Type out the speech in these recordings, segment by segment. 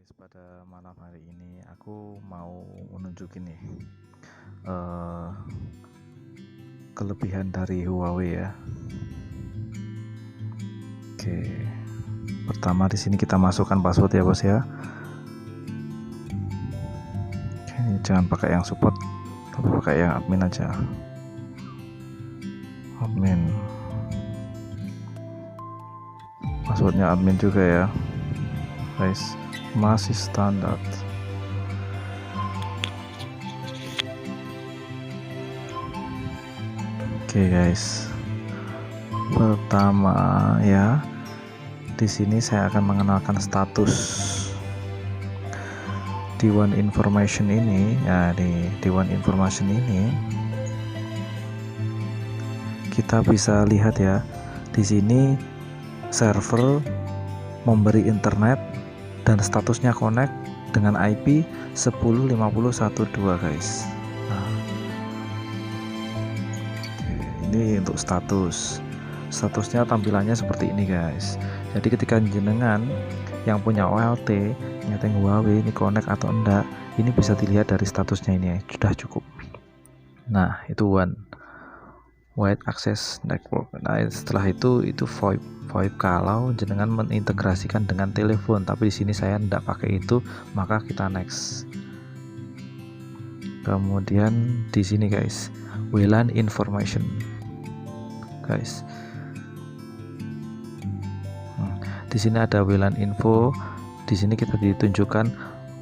guys, pada malam hari ini aku mau menunjukin nih eh, kelebihan dari Huawei ya. Oke, pertama di sini kita masukkan password ya bos ya. Oke, ini jangan pakai yang support, tapi pakai yang admin aja. Admin, passwordnya admin juga ya guys, masih standar. Oke guys, pertama ya, di sini saya akan mengenalkan status di One Information ini ya. Di One Information ini kita bisa lihat ya, di sini server memberi internet dan statusnya connect dengan IP 10.50.1.2 guys. Nah, ini untuk statusnya tampilannya seperti ini guys. Jadi ketika jenengan yang punya OLT nyeteng Huawei ini connect atau enggak, ini bisa dilihat dari statusnya ini, sudah cukup. Nah, itu One Wide Access Network. Nah, setelah itu VoIP kalau jenengan mengintegrasikan dengan telepon, tapi di sini saya tidak pakai itu, maka kita next. Kemudian di sini guys, WLAN information guys. Di sini ada WLAN info. Di sini kita ditunjukkan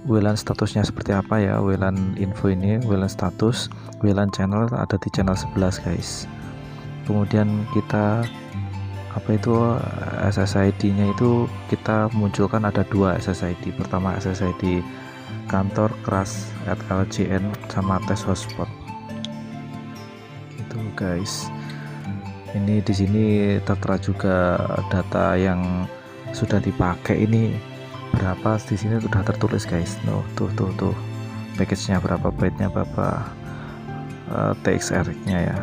WLAN statusnya seperti apa ya. WLAN info ini WLAN status, WLAN channel ada di channel 11 guys. Kemudian kita SSID-nya itu kita munculkan ada dua SSID. Pertama SSID kantor keras @LJN sama tes hotspot. Gitu guys. Ini di sini tertera juga data yang sudah dipakai ini berapa, di sini sudah tertulis guys. Tuh package-nya berapa, byte-nya berapa, TXR-nya ya.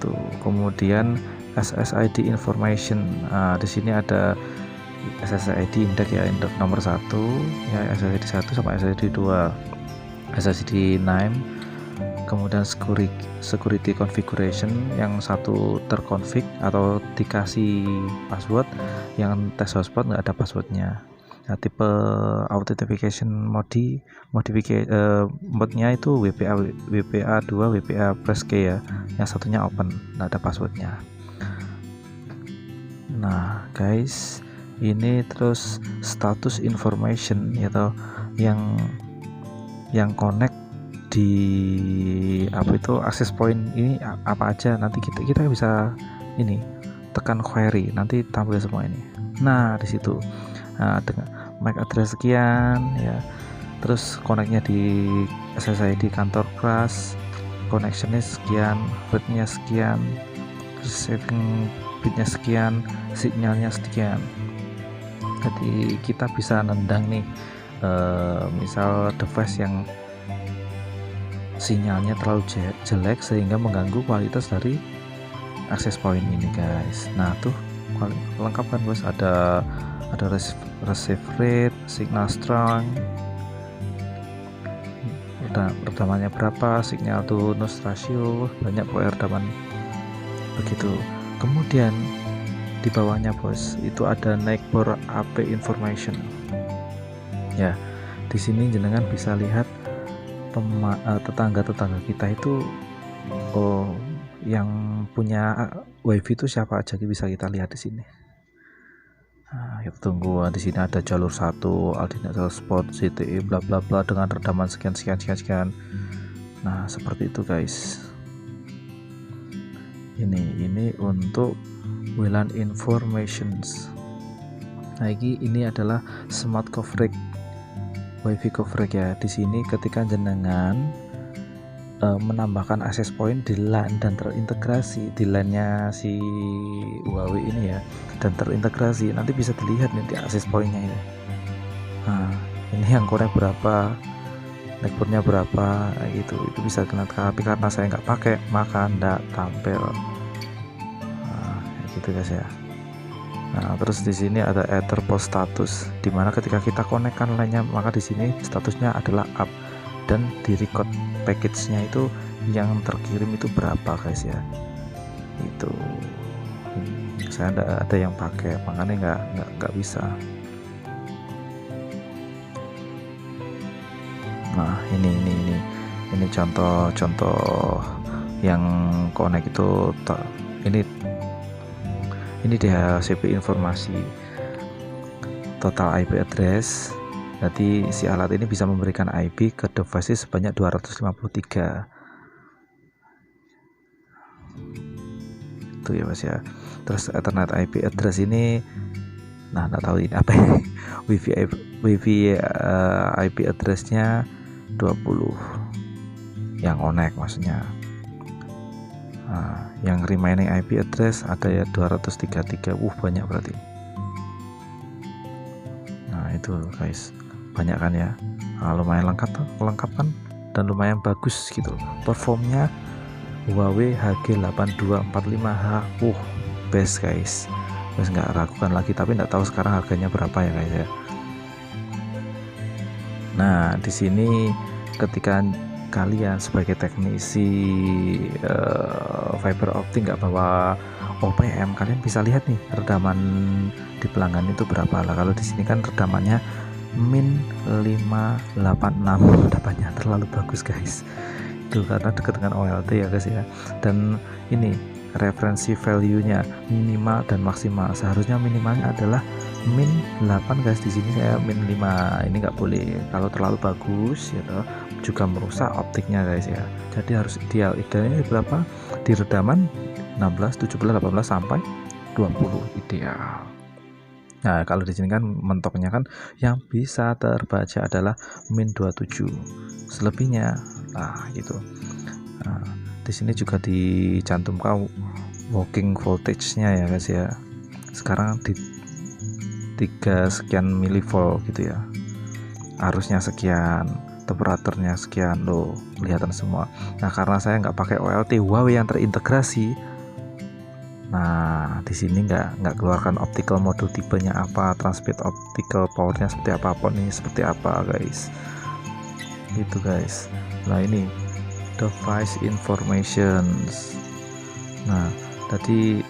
Tuh, kemudian SSID information. Di sini ada SSID index ya, index nomor 1 ya, SSID 1 sama SSID 2, SSID name. Kemudian security configuration, yang satu terkonfig atau dikasih password, yang tes hotspot nggak ada passwordnya. Nah, tipe authentication modenya itu WPA 2, WPA press key ya, yang satunya open, nggak ada passwordnya. Nah guys, ini terus status information yaitu yang connect di access point ini apa aja. Nanti kita bisa ini tekan query, nanti tampil semua ini. Nah di situ dengan MAC address sekian ya, terus connectnya di SSID kantor keras, connectionnya sekian, bitnya sekian, saving bitnya sekian, sinyalnya sekian. Jadi kita bisa nendang nih misal device yang sinyalnya terlalu jelek sehingga mengganggu kualitas dari access point ini guys. Nah tuh lengkap kan bos, ada receive rate, signal strength, redamannya berapa, signal to noise ratio, banyak redaman begitu. Kemudian di bawahnya bos itu ada neighbor AP information ya. Di sini jenengan bisa lihat tetangga kita itu yang punya wifi itu siapa aja, bisa kita lihat di sini. Nah, kita tunggu. Di sini ada jalur 1 Aldina Sport CTE bla bla bla dengan redaman sekian. Nah seperti itu guys. Ini untuk WLAN informations. Nah ini adalah smart coverage, wifi coverage ya. Di sini ketika jenengan menambahkan access point di LAN dan terintegrasi di LAN-nya si Huawei ini ya, dan terintegrasi, nanti bisa dilihat nih di access point-nya ini. Nah ini yang connect berapa, networknya berapa gitu, itu bisa kena. Tapi karena saya nggak pakai maka nggak tampil. Nah gitu guys ya. Nah, terus di sini ada Etherport status, dimana ketika kita konekkan lainnya maka di sini statusnya adalah up, dan di record package-nya itu yang terkirim itu berapa guys ya. Itu saya enggak ada yang pakai, makanya nggak bisa. Nah, ini contoh yang connect itu ini DHCP informasi total IP address. Jadi si alat ini bisa memberikan IP ke device sebanyak 253. Itu ya Mas ya. Terus Ethernet IP address ini, nah nggak tahu ini apa ini. Wifi IP addressnya 20 yang connect maksudnya. Nah, yang remaining IP address ada ya 233. Banyak berarti. Nah itu guys, banyak kan ya. Nah, lumayan lengkap kan, dan lumayan bagus gitu performnya. Huawei HG8245H, best guys, best, nggak ragukan lagi. Tapi nggak tahu sekarang harganya berapa ya guys ya. Nah di sini ketika kalian sebagai teknisi fiber optik nggak bawa OPM, kalian bisa lihat nih redaman di pelanggan itu berapa lah. Kalau di sini kan redamannya min 586, redamannya terlalu bagus guys. Itu karena dekat dengan OLT ya guys ya. Dan ini referensi value-nya minimal dan maksimal. Seharusnya minimalnya adalah min 8 guys, di sini saya min 5. Ini nggak boleh, kalau terlalu bagus ya toh, juga merusak optiknya guys ya. Jadi harus ideal. Idealnya berapa? Di redaman 16, 17, 18 sampai 20 ideal. Nah, kalau di sini kan mentoknya kan yang bisa terbaca adalah min 27. Selebihnya gitu. Nah, di sini juga dicantumkan working voltage-nya ya guys ya. Sekarang di 3 sekian milivolt gitu ya. Arusnya sekian, temperaturnya sekian, loh kelihatan semua. Nah, karena saya nggak pakai OLT Huawei yang terintegrasi, nah di sini nggak keluarkan optical module tipenya apa, transmit optical powernya seperti apa, ini seperti apa guys. Gitu guys. Nah ini device informations. Nah tadi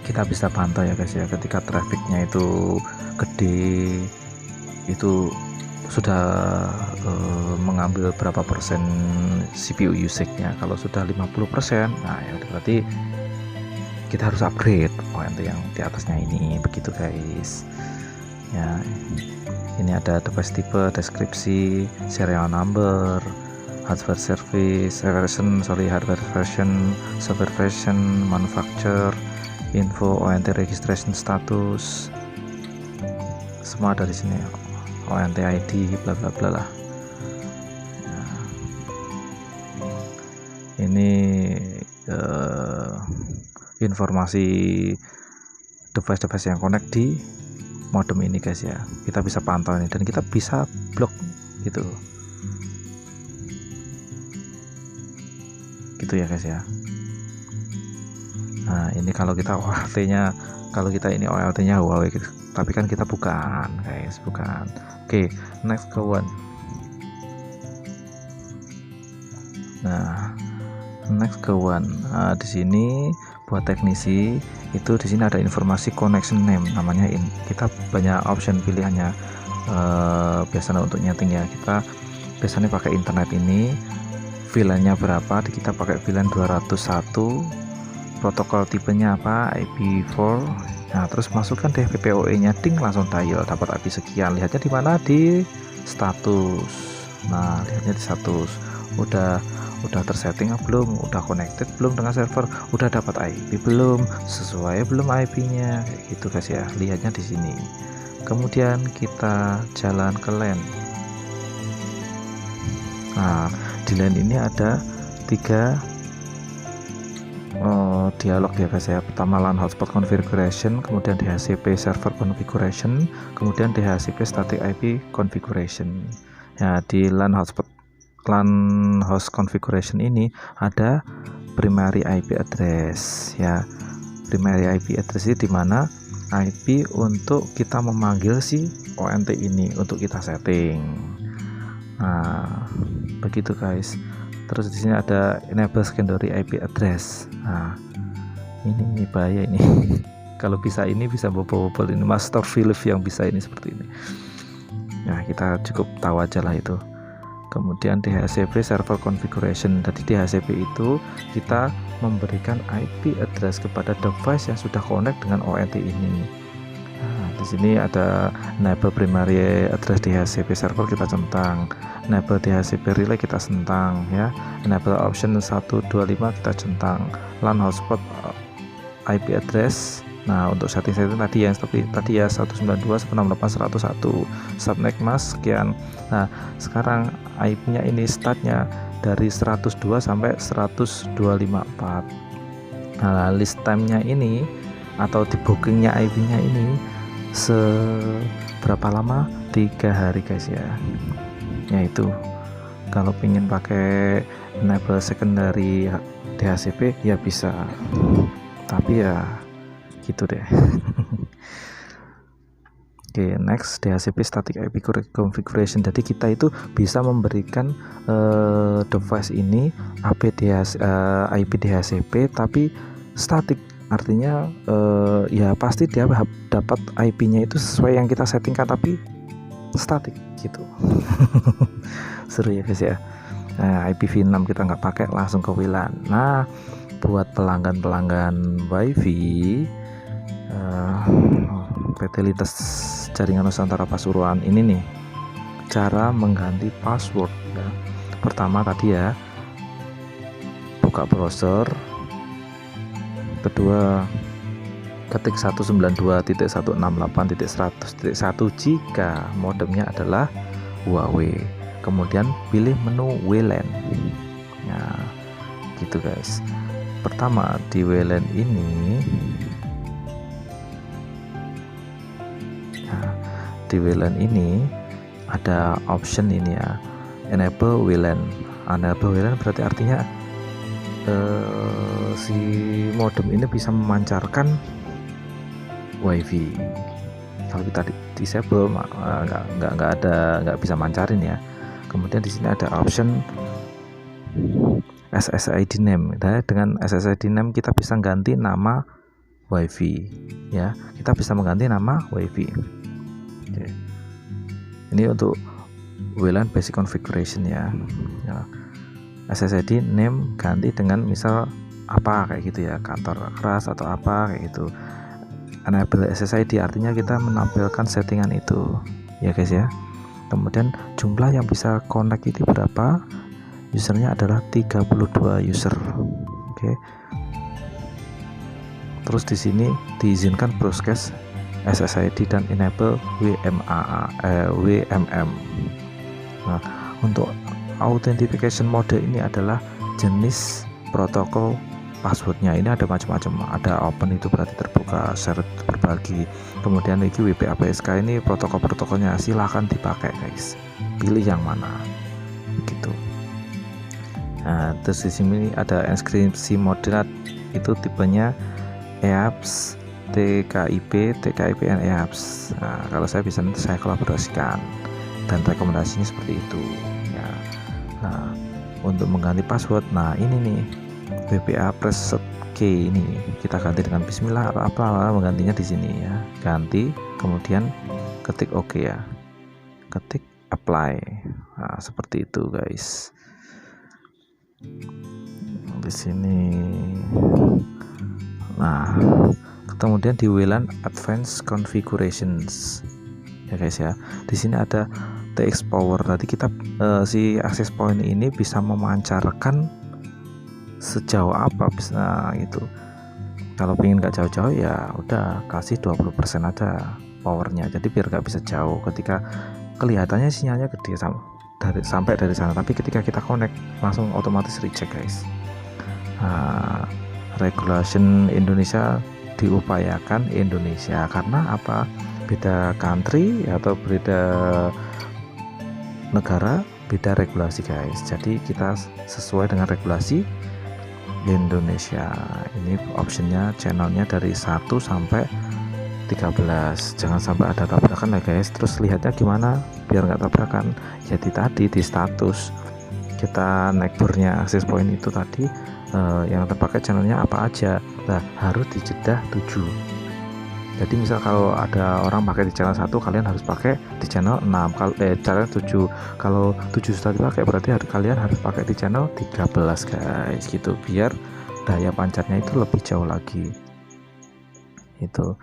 kita bisa pantau ya guys ya, ketika trafficnya itu gede, itu sudah mengambil berapa persen CPU usage-nya. Kalau sudah 50%, nah ya berarti kita harus upgrade ONT yang di atasnya ini, begitu guys ya. Ini ada device type, deskripsi, serial number, hardware service version, hardware version, software version, manufacturer, info, ONT registration status, semua ada di sini. ONT ID, bla bla bla lah. Nah, ini informasi device-device yang connect di modem ini guys ya. Kita bisa pantau ini, dan kita bisa blok gitu ya guys ya. Nah ini kalau kita OLT-nya, ini OLT-nya Huawei gitu. Tapi kan kita bukan guys, bukan. Oke, next ke one. Nah next ke one. Di sini buat teknisi itu, di sini ada informasi connection name, namanya kita banyak option pilihannya. Biasanya untuk nyeting ya, kita biasanya pakai internet ini, VLAN-nya berapa, kita pakai VLAN 201, protokol tipenya apa, IP4. Nah terus masukkan deh PPOE-nya, ding, langsung dial, dapat IP sekian. Lihatnya di mana? Di status. Nah lihatnya di status, udah tersetting belum, udah connected belum dengan server, udah dapat IP belum, sesuai belum IP-nya, kayak gitu guys ya. Lihatnya di sini. Kemudian kita jalan ke LAN. Nah di LAN ini ada 3 dialog ya guys ya. Pertama LAN hotspot configuration, kemudian DHCP server configuration, kemudian DHCP static IP configuration. Ya di LAN host configuration ini ada primary IP address ya. Primary IP address ini dimana IP untuk kita memanggil si ONT ini untuk kita setting. Nah, begitu guys. Terus di sini ada enable secondary IP address. Nah, ini bahaya ini. Kalau bisa ini bisa bobol-bobol, ini master Philips yang bisa ini seperti ini. Nah, kita cukup tahu aja lah itu. Kemudian DHCP server configuration. Tadi DHCP itu kita memberikan IP address kepada device yang sudah connect dengan ONT ini. Nah, di sini ada enable primary address DHCP server, kita centang. Enable DHCP relay kita centang ya. Enable option 125 kita centang. LAN hotspot IP address. Nah, untuk setting tadi yang seperti tadi ya 192.168.101 subnet mask sekian. Nah, sekarang IP-nya ini startnya dari 102 sampai 102.54. Nah, list time-nya ini atau debugging-nya IP-nya ini seberapa lama? 3 hari guys ya. Yaitu kalau ingin pakai enable secondary DHCP ya bisa, tapi ya gitu deh. Oke, next DHCP static IP configuration. Jadi kita itu bisa memberikan device ini IP DHCP tapi static, artinya ya pasti dia dapat IP-nya itu sesuai yang kita settingkan tapi static gitu. Seru ya guys ya. Nah, IPv6 kita nggak pakai, langsung ke WLAN. Nah, buat pelanggan WiFi PT Lintas Jaringan Nusantara Pasuruan ini nih cara mengganti password ya. Pertama tadi ya, buka browser. Kedua, ketik 192.168.100.1 jika modemnya adalah Huawei. Kemudian pilih menu WLAN. Nah, gitu guys. Pertama di WLAN ini, nah, di WLAN ini ada option ini ya, enable WLAN. Enable WLAN berarti artinya si modem ini bisa memancarkan WiFi. Kalau kita disable nggak bisa mancarin ya. Kemudian di sini ada option SSID name. Nah, dengan SSID name kita bisa ganti nama WiFi ya. Kita bisa mengganti nama WiFi. Oke. Ini untuk WLAN basic configuration ya. SSID name ganti dengan misal apa kayak gitu ya, kantor keras atau apa kayak gitu. Enable SSID artinya kita menampilkan settingan itu ya guys ya. Kemudian jumlah yang bisa connect itu berapa? Usernya adalah 32 user. Oke. Terus di sini diizinkan broadcast SSID dan enable WMM. Nah, untuk authentication mode ini adalah jenis protokol passwordnya. Ini ada macam-macam. Ada open itu berarti terbuka, share berbagi. Kemudian ini WPA-PSK, ini protokol-protokolnya silahkan dipakai guys. Pilih yang mana gitu. Nah, terus di sini ada enkripsi moderate, itu tipenya EAPS, TKIP, and EAPS. Nah, kalau saya bisa nanti saya kolaborasikan dan rekomendasinya seperti itu ya. Nah, untuk mengganti password, nah ini nih WPA preset key ini kita ganti dengan Bismillah atau apa, menggantinya di sini ya. Ganti, kemudian ketik OK ya, ketik apply. Nah, seperti itu guys. Di sini. Nah, kemudian di WLAN advanced configurations ya guys ya. Di sini ada TX power. Tadi kita si access point ini bisa memancarkan sejauh apa bisa gitu. Kalau pengen nggak jauh-jauh ya udah kasih 20% aja powernya, jadi biar nggak bisa jauh. Ketika kelihatannya sinyalnya gede sampai dari sana, tapi ketika kita connect langsung otomatis reject guys. Nah, regulation Indonesia diupayakan Indonesia karena apa? Beda country atau beda negara beda regulasi guys. Jadi kita sesuai dengan regulasi Indonesia. Ini optionnya channelnya dari 1 sampai 13. Jangan sampai ada tabrakan ya guys. Terus lihatnya gimana biar nggak tabrakan? Jadi tadi di status kita naik bornya akses point itu tadi, yang terpakai channelnya apa aja. Nah, harus di jeda 7. Jadi misal kalau ada orang pakai di channel 1, kalian harus pakai di channel 6. Kalau channel 7. Kalau 7 sudah dipakai, berarti kalian harus pakai di channel 13 guys, gitu, biar daya pancarnya itu lebih jauh lagi. Itu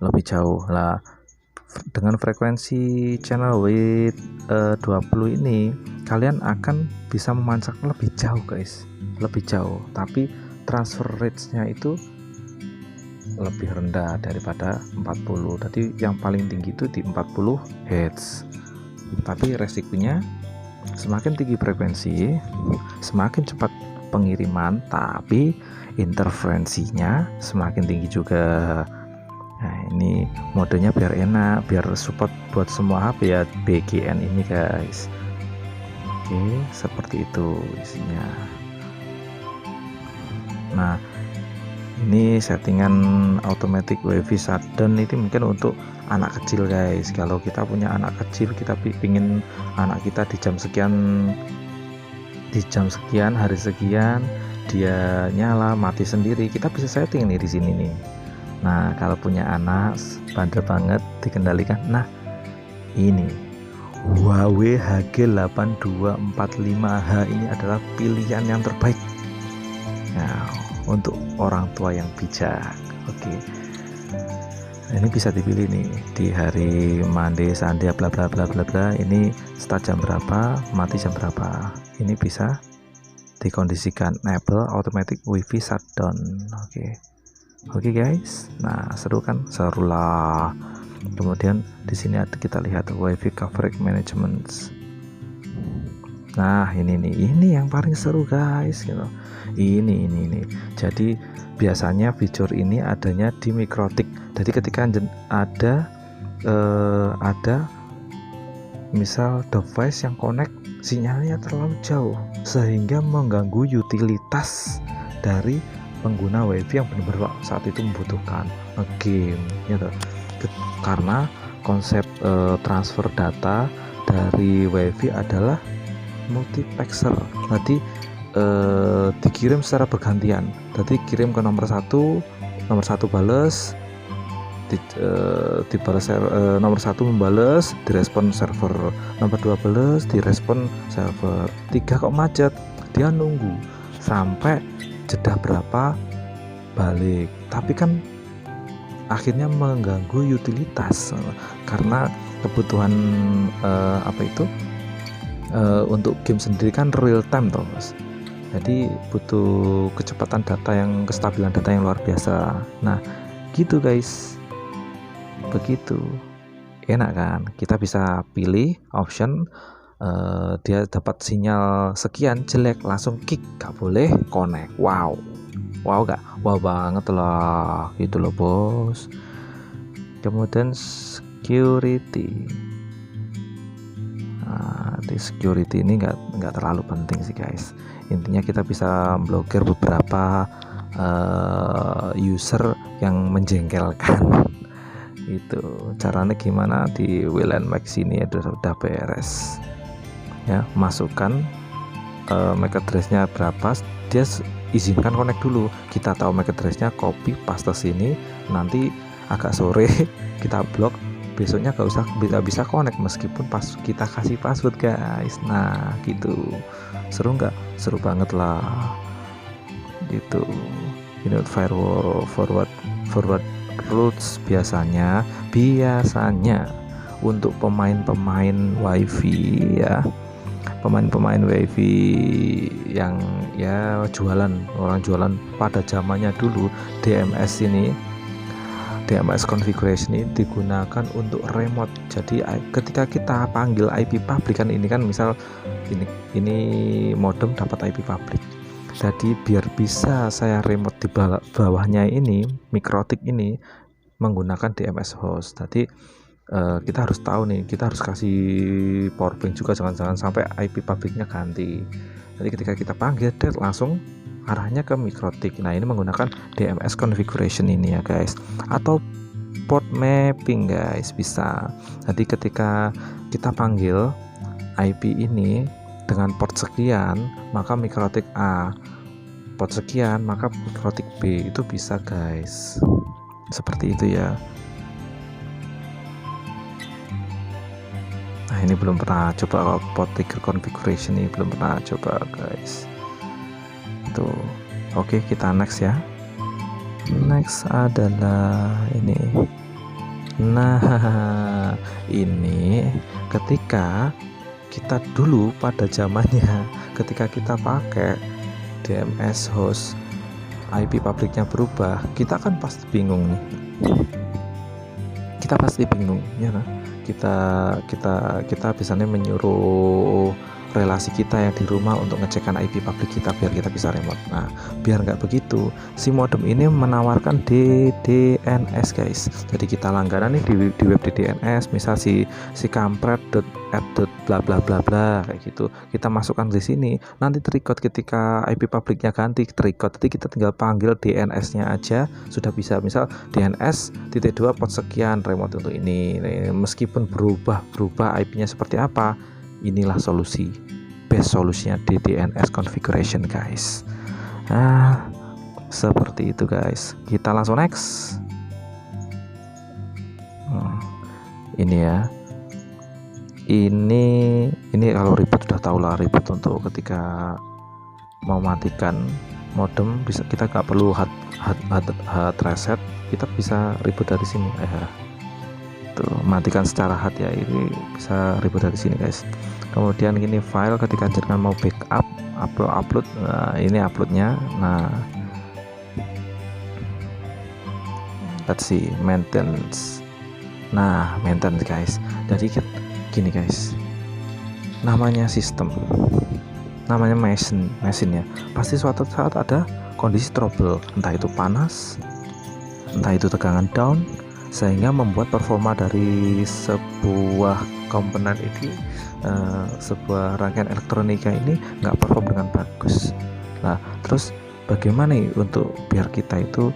lebih jauh lah. Dengan frekuensi channel width 20 ini kalian akan bisa memancar lebih jauh guys, lebih jauh, tapi transfer rate-nya itu lebih rendah daripada 40. Tadi yang paling tinggi itu di 40 Hz. Tapi resikonya semakin tinggi frekuensi, semakin cepat pengiriman, tapi interferensinya semakin tinggi juga. Nah, ini modenya biar enak, biar support buat semua HP ya, BGN ini guys. Oke, seperti itu isinya. Nah, ini settingan automatic WiFi shutdown itu mungkin untuk anak kecil guys. Kalau kita punya anak kecil, kita pingin anak kita di jam sekian, hari sekian dia nyala mati sendiri, kita bisa setting nih di sini nih. Nah, kalau punya anak bandel banget dikendalikan. Nah, ini Huawei HG8245H ini adalah pilihan yang terbaik. Nah, untuk orang tua yang bijak. Oke. Ini bisa dipilih nih di hari Monday, Sunday, bla bla bla bla bla. Ini start jam berapa, mati jam berapa. Ini bisa dikondisikan enable automatic WiFi shutdown. Oke guys, nah seru kan? Seru lah. Kemudian di sini kita lihat WiFi coverage management. Nah ini yang paling seru guys, gitu. Ini. Jadi biasanya fitur ini adanya di Mikrotik. Jadi ketika ada misal device yang connect sinyalnya terlalu jauh sehingga mengganggu utilitas dari pengguna WiFi yang benar-benar saat itu membutuhkan game gitu. Karena konsep transfer data dari WiFi adalah multiplexer. Jadi dikirim secara bergantian. Jadi kirim ke nomor satu balas, dibalas nomor 1 membales, direspon server, nomor 2 balas, direspon server, 3 kok macet, dia nunggu sampai jeda berapa balik, tapi kan akhirnya mengganggu utilitas karena kebutuhan untuk game sendiri kan real time toh mas. Jadi butuh kecepatan data kestabilan data yang luar biasa. Nah gitu guys, begitu enak kan, kita bisa pilih option dia dapat sinyal sekian jelek langsung kick, gak boleh connect. Wow gak? Wow banget lah, gitu loh bos. Kemudian security. Nah, di security ini nggak terlalu penting sih guys. Intinya kita bisa blokir beberapa user yang menjengkelkan. Itu caranya gimana? Di WLAN Max ini udah beres ya. Masukkan MAC address-nya berapa, dia izinkan connect dulu. Kita tahu MAC address-nya, copy paste sini, nanti agak sore kita blok, besoknya bisa connect meskipun pas kita kasih password guys. Nah gitu, seru nggak? Seru banget lah gitu. Ini firewall forward routes biasanya untuk pemain WiFi ya, pemain WiFi yang ya orang jualan pada zamannya dulu. DMS configuration ini digunakan untuk remote. Jadi ketika kita panggil IP public kan, ini kan misal ini modem dapat IP public. Jadi biar bisa saya remote di bawahnya ini, Mikrotik ini menggunakan DMS host. Jadi kita harus tahu nih, kita harus kasih powerbank juga, jangan sampai IP publiknya ganti. Jadi ketika kita panggil langsung arahnya ke Mikrotik. Nah ini menggunakan DMS configuration ini ya guys. Atau port mapping guys, bisa. Jadi ketika kita panggil IP ini dengan port sekian, maka mikrotik A, port sekian maka mikrotik B, itu bisa guys, seperti itu ya. Nah ini belum pernah coba port trigger configuration, ini belum pernah coba guys. Tuh, oke, kita next ya. Next adalah ini. Nah ini ketika kita dulu pada zamannya ketika kita pakai DMS host, IP pabriknya berubah, kita kan pasti bingung nih. Kita pasti bingung ya kan? Kita biasanya menyuruh relasi kita yang di rumah untuk ngecekkan IP pabrik kita biar kita bisa remote. Nah biar nggak begitu, si modem ini menawarkan DDNS guys. Jadi kita langganan nih di web DDNS, misal si kampret.add bla bla bla bla kayak gitu, kita masukkan di sini, nanti terrecord ketika IP pabriknya ganti terrecord, jadi kita tinggal panggil DNS nya aja sudah bisa. Misal DNS.2 port sekian remote untuk ini. Meskipun berubah IP nya seperti apa, inilah solusi, best solusinya DDNS configuration guys. Nah seperti itu guys, kita langsung next. Ini ya, ini kalau ribut sudah tahu lah, ribut untuk ketika mau matikan modem, bisa kita nggak perlu hard reset, kita bisa ribut dari sini. Tuh, matikan secara hard ya, ini bisa ribut dari sini guys. Kemudian gini, file ketika jenengan mau backup upload, nah ini uploadnya. Nah let's see, maintenance. Nah maintenance guys, jadi gini guys, namanya sistem, namanya mesin ya, pasti suatu saat ada kondisi trouble, entah itu panas, entah itu tegangan down, sehingga membuat performa dari sebuah komponen ini, sebuah rangkaian elektronika ini nggak perform dengan bagus. Nah terus bagaimana nih untuk biar kita itu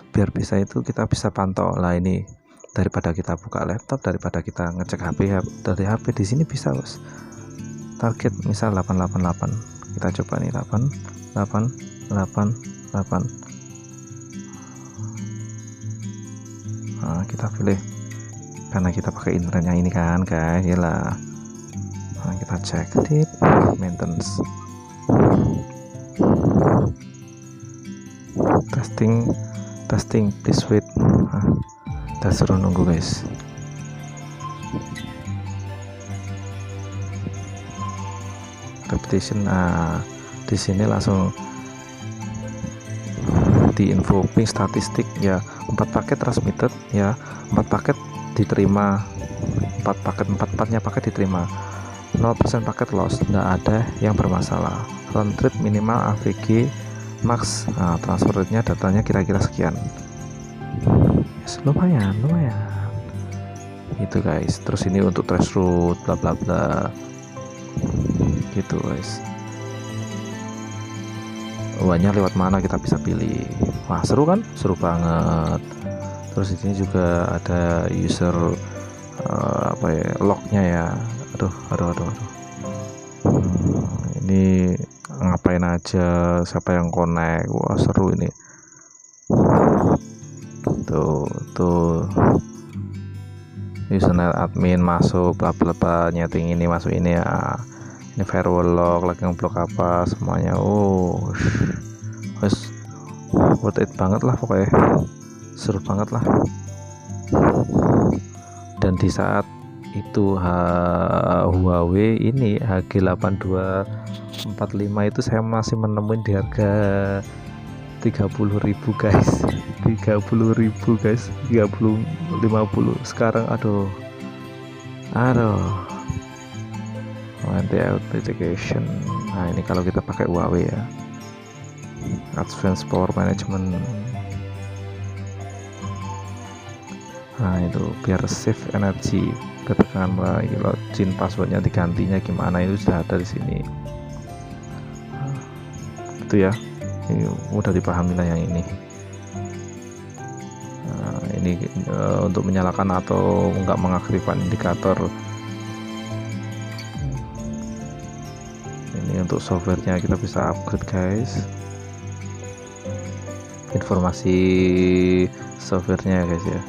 biar bisa itu kita bisa pantau lah. Ini daripada kita buka laptop, daripada kita ngecek HP dari HP, di sini bisa bos, target misal 888, kita coba nih 8888. Nah, kita pilih karena kita pakai internetnya ini kan guys ya lah. Nah, kita cek di maintenance, testing please wait. Kita suruh nunggu guys. Repetition. Nah di sini langsung di info ping statistik ya, 4 paket transmitted ya, 4 paket diterima, 4 paket diterima, 0% paket loss, tidak ada yang bermasalah. Round trip minimal AVG max. Nah, transfer rate-nya datanya kira-kira sekian. Yes, lumayan itu guys. Terus ini untuk trace route bla bla bla gitu guys. Uangnya lewat mana kita bisa pilih. Wah seru kan, seru banget. Terus di sini juga ada user lognya ya. Aduh. Ini ngapain aja, siapa yang connect. Wah seru ini. Tuh usernet admin masuk bla bla bla, nyeting ini masuk ini ya. Ini firewall log lagi ngeblok apa semuanya. Wes worth it banget lah pokoknya, seru banget lah. Dan di saat itu Huawei ini HG8245 itu saya masih menemuin di harga 30.000 guys, 30.000 guys, 50 sekarang. Aduh anti authentication. Nah ini kalau kita pakai Huawei ya, advanced power management. Nah itu biar save energy, ketegangan mulai login, passwordnya digantinya gimana, itu sudah ada di sini. Itu ya. Ini mudah dipahami lah yang ini. Nah, ini untuk menyalakan atau enggak mengaktifkan indikator. Ini untuk softwarenya kita bisa upgrade guys, informasi softwarenya guys ya.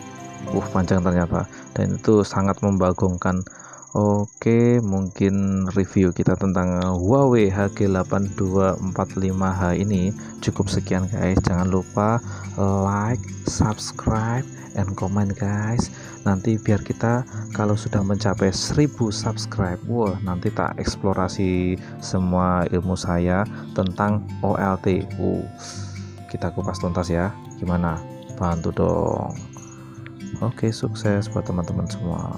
Panjang ternyata, dan itu sangat membagongkan. Oke, mungkin review kita tentang Huawei HG8245H ini cukup sekian guys. Jangan lupa like, subscribe, and comment guys. Nanti biar kita kalau sudah mencapai 1000 subscribe, wah nanti tak eksplorasi semua ilmu saya tentang OLT. Kita kupas tuntas ya. Gimana? Bantu dong. Oke, sukses buat teman-teman semua.